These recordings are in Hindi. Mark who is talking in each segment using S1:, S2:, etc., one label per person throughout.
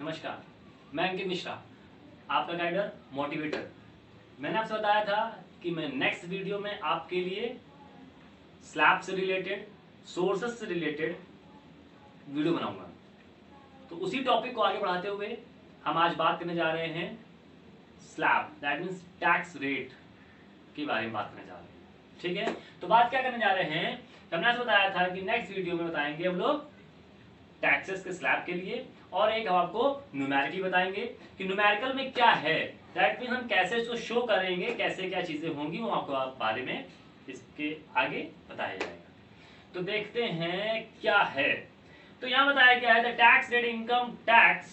S1: नमस्कार, मैं अंकित मिश्रा, आपका गाइडर मोटिवेटर। मैंने आपसे बताया था कि मैं नेक्स्ट वीडियो में आपके लिए स्लैब से रिलेटेड, सोर्सेस से रिलेटेड वीडियो बनाऊंगा। तो उसी टॉपिक को आगे बढ़ाते हुए हम आज बात करने जा रहे हैं slab, that means tax rate के बारे में बात करने जा रहे हैं। ठीक है, तो बात क्या करने जा रहे हैं, हमने आपसे बताया था कि नेक्स्ट वीडियो में बताएंगे हम लोग टैक्सेस के स्लैब के लिए, और एक हम आपको न्यूमेरिकली बताएंगे कि न्यूमेरिकल में क्या है, दैट मीन हम कैसे इसको शो करेंगे, कैसे क्या चीजें होंगी, वो आपको बारे में इसके आगे बताया जाएगा। तो देखते हैं क्या है। तो यहाँ बताया गया है the tax rate income tax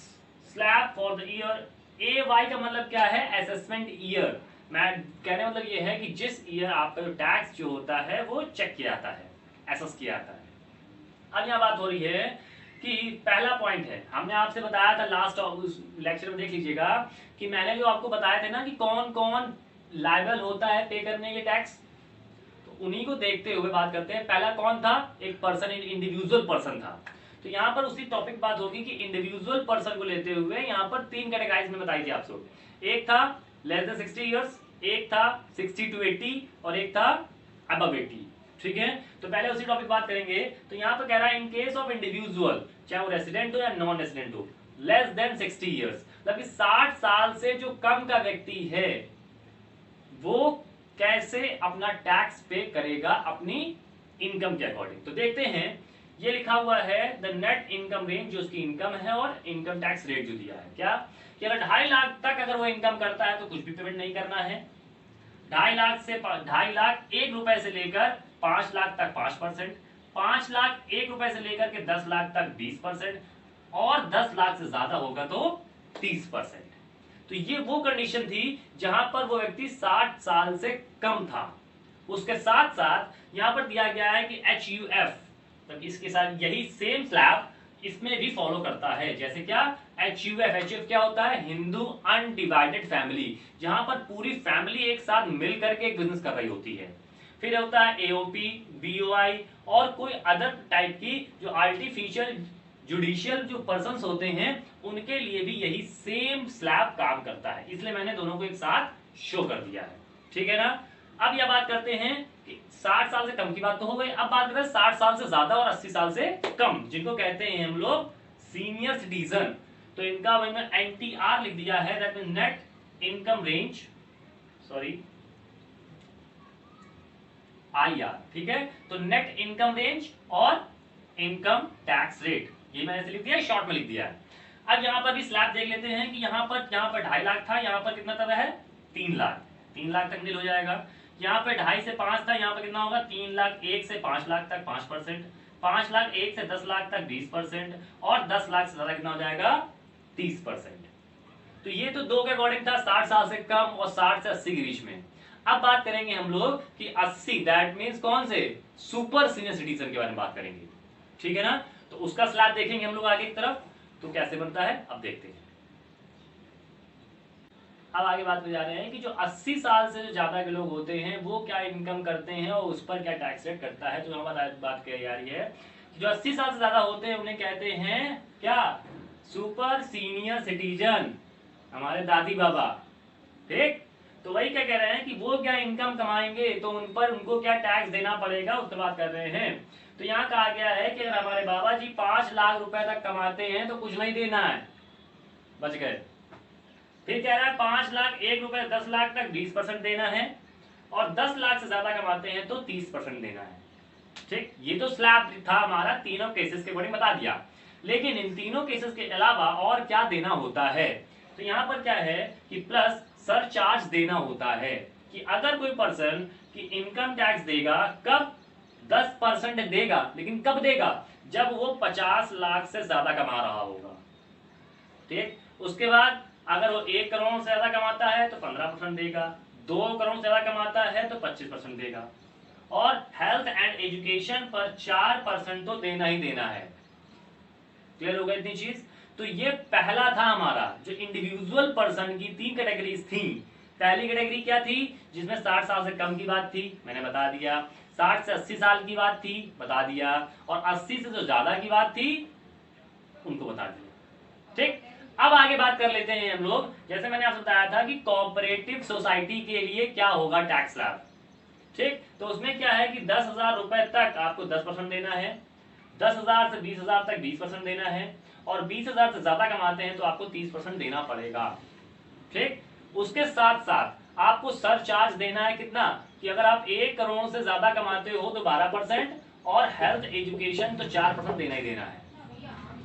S1: slab for the year A Y का मतलब क्या है, असेसमेंट ईयर। मैं कहने मतलब ये है कि जिस ईयर आपका जो टैक्स जो होता है वो चेक किया जाता है, एसेस किया जाता है। अब यहाँ बात हो रही है कि पहला पॉइंट है, हमने आपसे बताया था लास्ट लेक्चर में, देख लीजिएगा कि मैंने जो आपको बताया था ना कि कौन कौन लायबल होता है पे करने के टैक्स, तो उन्हीं को देखते हुए बात करते हैं। पहला कौन था, एक पर्सन, इंडिविजुअल पर्सन था। तो यहाँ पर उसी टॉपिक बात होगी कि इंडिविजुअल पर्सन को लेते हुए यहाँ पर तीन कैटेगराइज में बताई थी आपसे। एक था लेस देन 60 इयर्स, एक था 60 to 80 और एक था अबव 80। ठीक है, तो पहले उसी टॉपिक बात करेंगे। तो यहाँ पर कह रहा है इन केस ऑफ इंडिविजुअल, चाहे वो रेसिडेंट हो या नॉन रेसिडेंट हो, लेस देन 60 इयर्स, मतलब 60 साल से जो कम का व्यक्ति है वो कैसे अपना टैक्स पे करेगा अपनी इनकम के अकॉर्डिंग। तो देखते हैं, ये लिखा हुआ है द नेट इनकम रेंज, जो उसकी इनकम है, और इनकम टैक्स रेट जो दिया है क्या कि अगर 2.5 लाख तक अगर वो इनकम करता है तो कुछ भी पेमेंट नहीं करना है। 2.5 लाख से 2.5 लाख 1 रुपए से लेकर 5 लाख तक 5%, 5 लाख 1 रुपए से लेकर के 10 लाख तक 20%, और 10 लाख से ज्यादा होगा तो 30%। तो ये वो कंडीशन थी जहां पर वो व्यक्ति 60 साल से कम था। उसके साथ साथ यहां पर दिया गया है कि HUF, तो इसके साथ यही सेम स्लैब इसमें भी फॉलो करता है। जैसे क्या, HUF क्या होता है, हिंदू अनडिवाइडेड फैमिली, जहां पर पूरी फैमिली एक साथ मिल करके एक बिजनेस कर रही होती है। फिर होता है AOP, BOI और कोई अदर टाइप की जो आर्टिफिशियल जुडिशियल जो पर्सन्स होते हैं, उनके लिए भी यही सेम स्लैब काम करता है। इसलिए मैंने दोनों को एक साथ शो कर दिया है। ठीक है ना। अब यह बात करते हैं कि 60 साल से कम की बात तो हो गई, अब बात करते हैं 60 साल से ज्यादा और 80 साल से कम, जिनको कहते हैं हम लोग सीनियर सिटीजन। तो इनका मैंने NTR लिख दिया है, that means net income range, sorry IR। ठीक है, तो नेट इनकम रेंज और इनकम टैक्स रेट, ये मैंने ऐसे लिख दिया है, शॉर्ट में लिख दिया है। अब यहाँ पर भी स्लैब देख लेते हैं कि यहाँ पर 2.5 लाख था, यहाँ पर कितना तक है, 3 लाख, 3 लाख तक नील हो जाएगा। यहाँ पे 2.5 से 5 था, यहाँ पर कितना होगा, 3 लाख 1 से 5 लाख तक 5%, 5 लाख 1 से 10 लाख तक 20%, और 10 लाख से ज्यादा कितना हो जाएगा, 30%। तो ये तो दो के अकॉर्डिंग था, 60 साल से कम और 60 से 80 के बीच में। अब बात करेंगे हम लोग कि 80, दैट मींस कौन से, सुपर सीनियर सिटीजन के बारे में बात करेंगे। ठीक है ना, तो उसका स्लैब देखेंगे हम लोग आगे की तरफ, तो कैसे बनता है अब देखते हैं। अब आगे बात कर जा रहे हैं कि जो 80 साल से जो ज्यादा के लोग होते हैं वो क्या इनकम करते हैं और उस पर क्या टैक्स रेट करता है। तो हमारा बात कही जा रही है कि जो 80 साल से ज्यादा होते हैं उन्हें कहते हैं क्या, सुपर सीनियर सिटीजन, हमारे दादी बाबा। ठीक, तो वही क्या कह रहे हैं कि वो क्या इनकम कमाएंगे तो उन पर उनको क्या टैक्स देना पड़ेगा, उस पर बात कर रहे हैं। तो यहाँ कहा गया है कि अगर हमारे बाबा जी 5 लाख रुपए तक कमाते हैं तो कुछ नहीं देना है, बच गए। फिर कह रहा है 5 लाख 1 रुपए 10 लाख तक 20% देना है, और 10 लाख से ज्यादा कमाते हैं तो 30% देना है। ठीक, ये तो स्लैब था हमारा, तीनों केसेस के अकॉर्डिंग बता दिया। लेकिन इन तीनों केसेस के अलावा और क्या देना होता है, तो यहाँ पर क्या है कि प्लस सरचार्ज देना होता है। कि अगर कोई पर्सन की इनकम टैक्स देगा, कब, 10% देगा, लेकिन कब देगा, जब वो 50 लाख से ज्यादा कमा रहा होगा। ठीक, उसके बाद अगर वो 1 करोड़ से ज्यादा कमाता है तो 15% देगा, 2 करोड़ से ज्यादा कमाता है तो 25% देगा, और हेल्थ एंड एजुकेशन पर 4% तो देना ही देना है। क्लियर हो गई इतनी चीज। तो ये पहला था हमारा, जो इंडिविजुअल पर्सन की 3 कैटेगरीज थी। पहली कैटेगरी क्या थी, जिसमें 60 साल से कम की बात थी, मैंने बता दिया। 60 से 80 साल की बात थी, बता दिया। और 80 से जो ज्यादा की बात थी उनको बता दिया। ठीक, अब आगे बात कर लेते हैं हम लोग, जैसे मैंने आपको बताया था कि कोऑपरेटिव सोसाइटी के लिए क्या होगा टैक्स स्लैब। ठीक, तो उसमें क्या है कि 10,000 रुपए तक आपको 10% देना है, 10,000 से 20,000 तक 20% देना है, और 20,000 से ज्यादा कमाते हैं तो आपको 30% देना पड़ेगा। ठीक, उसके साथ साथ आपको सर चार्ज देना है कितना, कि अगर आप 1 करोड़ से ज्यादा कमाते हो तो 12%, और हेल्थ एजुकेशन तो 4% देना ही देना है।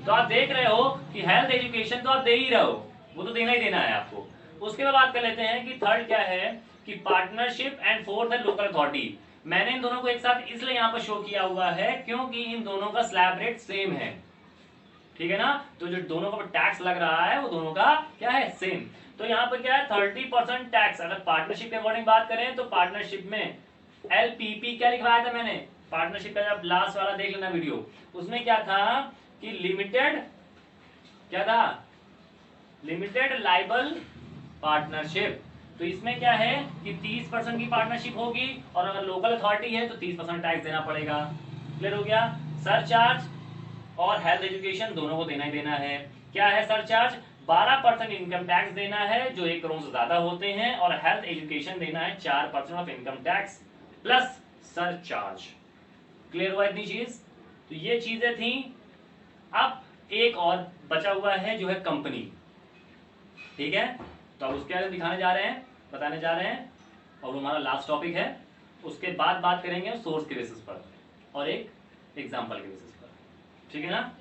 S1: तो आप देख रहे हो कि हेल्थ एजुकेशन तो आप दे ही रहे हो, वो तो देना ही देना है आपको। उसके बाद बात कर लेते हैं कि थर्ड क्या है कि पार्टनरशिप, एंड फोर्थ है लोकल अथॉरिटी। मैंने इन दोनों को एक साथ इसलिए यहाँ पर शो किया हुआ है क्योंकि इन दोनों का स्लैब रेट सेम है, ठीक है ना। तो जो दोनों का टैक्स लग रहा है वो दोनों का क्या है, सेम। तो यहाँ पर क्या है 30% टैक्स। अगर पार्टनरशिप के अकॉर्डिंग बात करें तो पार्टनरशिप में LPP क्या लिखवाया था मैंने, पार्टनरशिप का जब लास्ट वाला देख लेना वीडियो, उसमें क्या था कि लिमिटेड, क्या था, लिमिटेड लाइबल पार्टनरशिप। तो इसमें क्या है कि 30% की पार्टनरशिप होगी, और अगर लोकल अथॉरिटी है तो 30% टैक्स देना पड़ेगा। क्लियर हो गया। सरचार्ज और हेल्थ एजुकेशन दोनों को देना ही देना है। क्या है सरचार्ज, 12% इनकम टैक्स देना है जो 1 करोड़ से ज्यादा होते हैं, और हेल्थ एजुकेशन देना है 4% of income tax plus surcharge. Clear हुआ इतनी चीज। तो ये चीजें थी। अब एक और बचा हुआ है जो है कंपनी, ठीक है। तो अब उसके बारे में दिखाने जा रहे हैं, बताने जा रहे हैं, और वो हमारा लास्ट टॉपिक है। उसके बाद बात करेंगे सोर्स के बेसिस पर और एक एग्जांपल के बेसिस पर, ठीक है ना।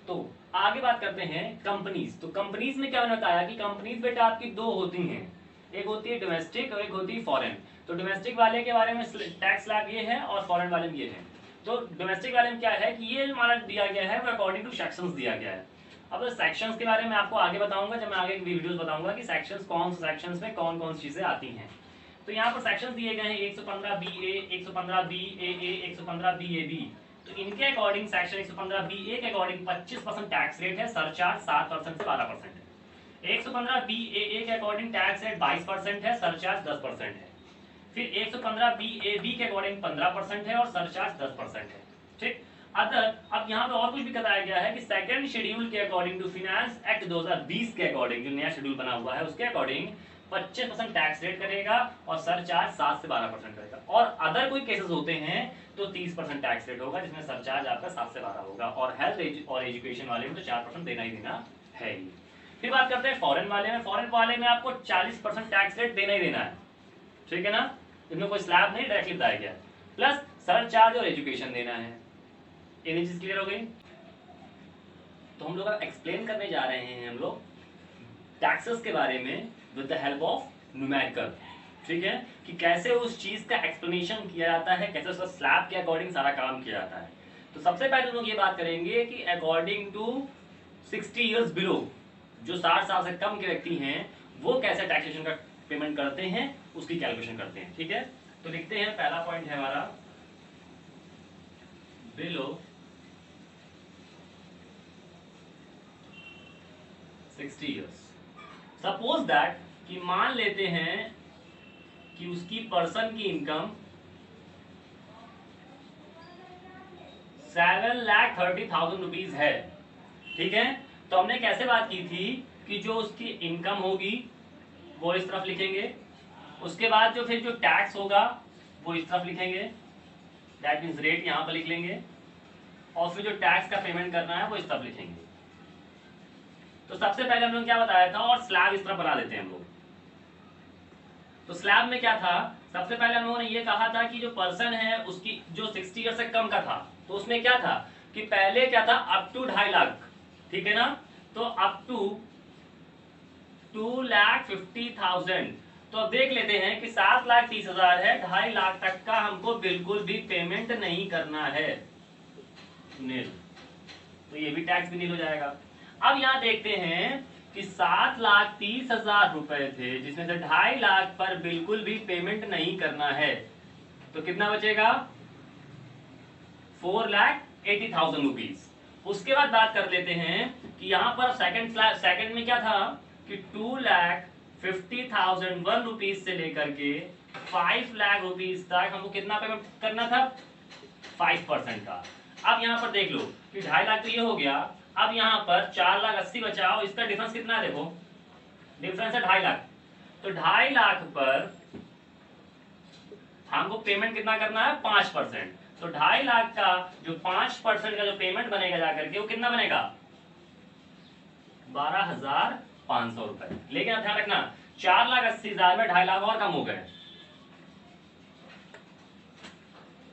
S1: तो आगे बात करते हैं कंपनीज। तो कंपनीज में क्या मैंने बताया कि कंपनीज बेटा आपकी 2 होती हैं, एक होती है डोमेस्टिक और एक होती है फॉरेन। तो डोमेस्टिक वाले के बारे में टैक्स स्लैब ये है, और फॉरेन वाले में ये है। तो डोमेस्टिक वाले में क्या है कि ये हमारा दिया गया है वो अकॉर्डिंग टू सेक्शंस दिया गया है। अब सेक्शंस के बारे में आपको आगे बताऊंगा, जब मैं आगे वीडियोस बताऊंगा कि सेक्शंस कौन से सेक्शंस में कौन कौन सी चीजें आती हैं। तो यहाँ पर सेक्शंस दिए गए हैं 115BA, 115BAA, 115BAB। तो इनके अकॉर्डिंग सेक्शन 115BA के अकॉर्डिंग 25% टैक्स रेट है, सरचार्ज 7% से 12% है। 115BAA के अकॉर्डिंग टैक्स रेट 22% है, सरचार्ज 10% है। फिर 115BAB के अकॉर्डिंग 15% है और सरचार्ज 10% है। ठीक, अदर अब यहाँ पे और कुछ भी बताया गया है कि सेकंड शेड्यूल के अकॉर्डिंग टू फिनेंस एक्ट 2020 के अकॉर्डिंग, जो नया शेड्यूल बना हुआ है उसके अकॉर्डिंग 25% टैक्स रेट करेगा और सरचार्ज 7 से 12% करेगा। और अदर कोई केसेस होते हैं तो 30% टैक्स रेट होगा जिसमें सरचार्ज आपका 7 से 12 होगा, और हेल्थ और एजुकेशन वाले में तो 4% देना ही देना है ही। फिर बात करते हैं फॉरेन वाले में। फॉरेन वाले में आपको 40% टैक्स रेट देना ही देना है, ठीक है ना। इसमें कोई स्लैब नहीं, डायरेक्टली बताया गया, प्लस सरचार्ज और एजुकेशन देना है। ये चीज क्लियर हो गई। तो हम लोग अब एक्सप्लेन करने जा रहे हैं हम लोग टैक्सेस के बारे में with the help of numerical, ठीक है, कि कैसे उस चीज का एक्सप्लेनेशन किया जाता है, कैसे उसका स्लैब के अकॉर्डिंग सारा काम किया जाता है। तो सबसे पहले हम लोग ये बात करेंगे कि अकॉर्डिंग टू 60 इयर्स बिलो, जो 60 साल से कम के व्यक्ति हैं वो कैसे टैक्सेशन का पेमेंट करते हैं उसकी कैलकुलेशन करते हैं, ठीक है। तो लिखते हैं, पहला पॉइंट है हमारा बिलो 60 इयर्स। सपोज दैट कि मान लेते हैं कि उसकी पर्सन की इनकम 7,30,000 रुपीज है, ठीक है। तो हमने कैसे बात की थी कि जो उसकी इनकम होगी वो इस तरफ लिखेंगे, उसके बाद जो फिर जो टैक्स होगा वो इस तरफ लिखेंगे, दैट मीन्स रेट यहां पर लिख लेंगे, और फिर जो टैक्स का पेमेंट करना है वो इस तरफ लिखेंगे। तो सबसे पहले हम लोग क्या बताया था, और स्लैब इस तरफ बना देते हैं हम लोग। तो स्लैब में क्या था, सबसे पहले हम लोगों ने ये कहा था कि जो पर्सन है उसकी जो 60 ईयर से कम का था, तो उसमें क्या था कि पहले क्या था अप टू 2.5 लाख, ठीक है ना। तो अप टू 2,50,000। तो अब देख लेते हैं कि 7,30,000 है, 2.5 लाख तक का हमको बिल्कुल भी पेमेंट नहीं करना है, नील। तो ये भी टैक्स भी नील हो जाएगा। अब यहाँ देखते हैं कि 7,30,000 रुपए थे जिसमें से 2.5 लाख पर बिल्कुल भी पेमेंट नहीं करना है, तो कितना बचेगा 4,80,000 रुपीज। उसके बाद बात कर लेते हैं कि यहाँ पर सेकंड में क्या था कि 2,50,001 रुपीज से लेकर के 5 लाख रुपीज तक हमको कितना पेमेंट करना था, 5% का। अब यहाँ पर देख लो कि 2.5 लाख तो ये हो गया, अब यहाँ पर 4,80,000 बचा और इसका डिफरेंस कितना है, देखो डिफरेंस है 2.5 लाख। तो 2.5 लाख पर हमको पेमेंट कितना करना है, 5%। तो 2.5 लाख का जो 5% का जो पेमेंट बनेगा जाकर के वो कितना बनेगा, 12,500 रुपए। लेकिन अब ध्यान रखना 4,80,000 में 2.5 लाख और कम हो गए,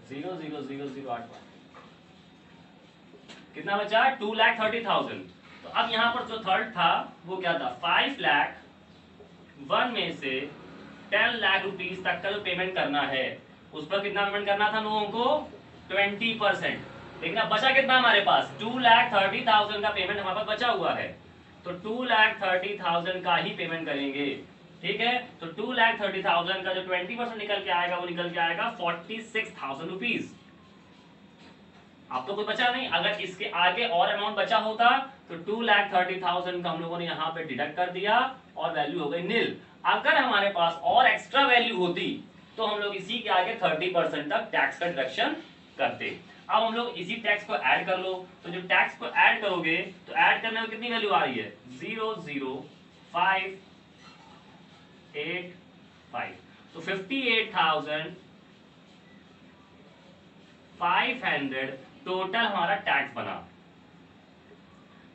S1: 0,000,081 कितना बचा, 2,30,000। तो अब यहां पर जो थर्ड था वो क्या था, 5 लाख 1 में से 10 लाख रुपीस तक का जो पेमेंट करना है उस पर कितना पेमेंट करना था लोगों को, 20%। लेकिन अब बचा कितना हमारे पास, 2,30,000 का पेमेंट हमारे पास बचा हुआ है। तो 2,30,000 का ही पेमेंट करेंगे, ठीक है। तो 2,30,000 का जो 20% निकल के आएगा वो निकल के आएगा 46,000 रुपीज। अब तो कुछ बचा नहीं, अगर इसके आगे और अमाउंट बचा होता तो 2,30,000 का हम लोगों ने यहाँ पे डिडक्ट कर दिया और वैल्यू हो गई नील। अगर हमारे पास और एक्स्ट्रा वैल्यू होती तो हम लोग इसी के आगे 30% तक टैक्स का डिडक्शन करते। अब हम लोग इसी टैक्स को ऐड कर लो, तो जो टैक्स को ऐड करोगे तो ऐड करने में कितनी वैल्यू आ रही है, 0,0585। तो 58,500 टोटल हमारा टैक्स बना।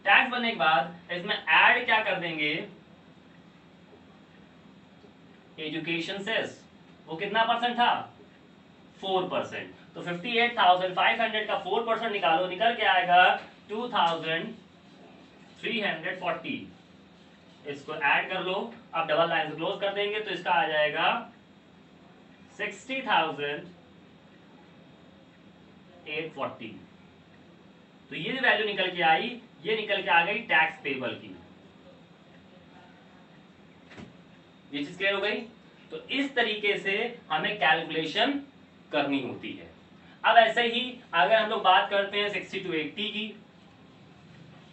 S1: टैक्स बनने के बाद इसमें ऐड क्या कर देंगे, एजुकेशन सेस, वो कितना परसेंट था, 4%। तो 58,500 का 4% निकालो, निकल के आएगा 2,340। इसको ऐड कर लो, अब डबल लाइन से क्लोज कर देंगे तो इसका आ जाएगा 60,840। तो ये जो वैल्यू निकल के आई ये निकल के आ गई टैक्स पेबल की। ये चीज क्लियर हो गई। तो इस तरीके से हमें कैलकुलेशन करनी होती है। अब ऐसे ही अगर हम लोग बात करते हैं 60 to 80 की,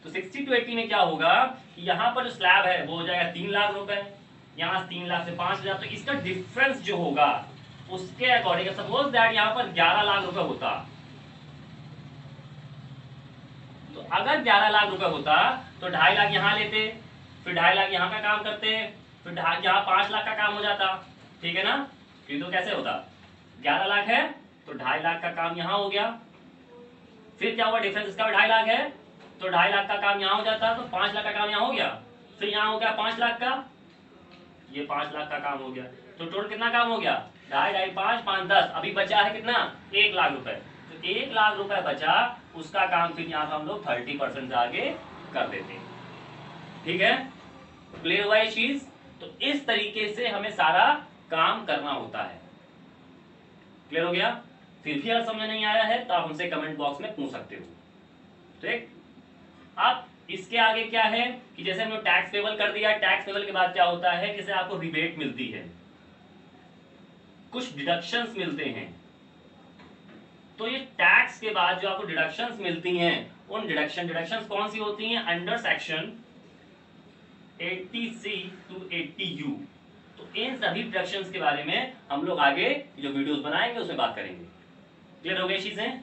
S1: तो 60 to 80 में क्या होगा कि यहाँ पर जो स्लैब है वो हो जाएगा 3 लाख रुपए, यहाँ 3 लाख से 5,000, तो इसका डिफरेंस जो होगा उसके अकॉर्डिंग, सपोज दैट यहाँ पर 11 लाख रुपए होता, तो अगर 11 लाख रुपए होता तो 2.5 लाख यहाँ लेते, फिर 2.5 लाख यहाँ का काम करते, फिर यहाँ 5 लाख का काम हो जाता, ठीक है ना। फिर तो कैसे होता, 11 लाख है तो 2.5 लाख का काम यहाँ हो गया, फिर क्या हुआ डिफरेंस इसका 2.5 लाख है तो 2.5 लाख का काम यहाँ हो जाता, तो 5 लाख का काम यहाँ हो गया, फिर यहाँ हो गया 5 लाख का, ये 5 लाख का काम हो गया। तो टोटल कितना काम हो गया, 2.5, 5, 5, 10, अभी बचा है कितना, 1 लाख रुपए। तो 1 लाख रुपए बचा, उसका काम फिर यहाँ हम लोग 30% से आगे कर देते हैं, ठीक है। क्लियर हुआ ये चीज। तो इस तरीके से हमें सारा काम करना होता है। क्लियर हो गया। फिर भी अगर समझ नहीं आया है तो आप हमसे कमेंट बॉक्स में पूछ सकते हो, ठीक। अब इसके आगे क्या है कि जैसे हमने टैक्स पेबल कर दिया, टैक्स पेबल के बाद क्या होता है कि आपको रिबेट मिलती है, कुछ डिडक्शंस मिलते हैं। तो ये टैक्स के बाद जो आपको डिडक्शंस मिलती हैं, उन डिडक्शंस कौन सी होती हैं, under section 80C to 80U। तो इन सभी डिडक्शंस के बारे में हम लोग आगे जो वीडियोस बनाएंगे उसमें बात करेंगे। क्लियर हो गई चीजें,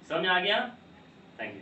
S1: समझ आ गया। Thank you.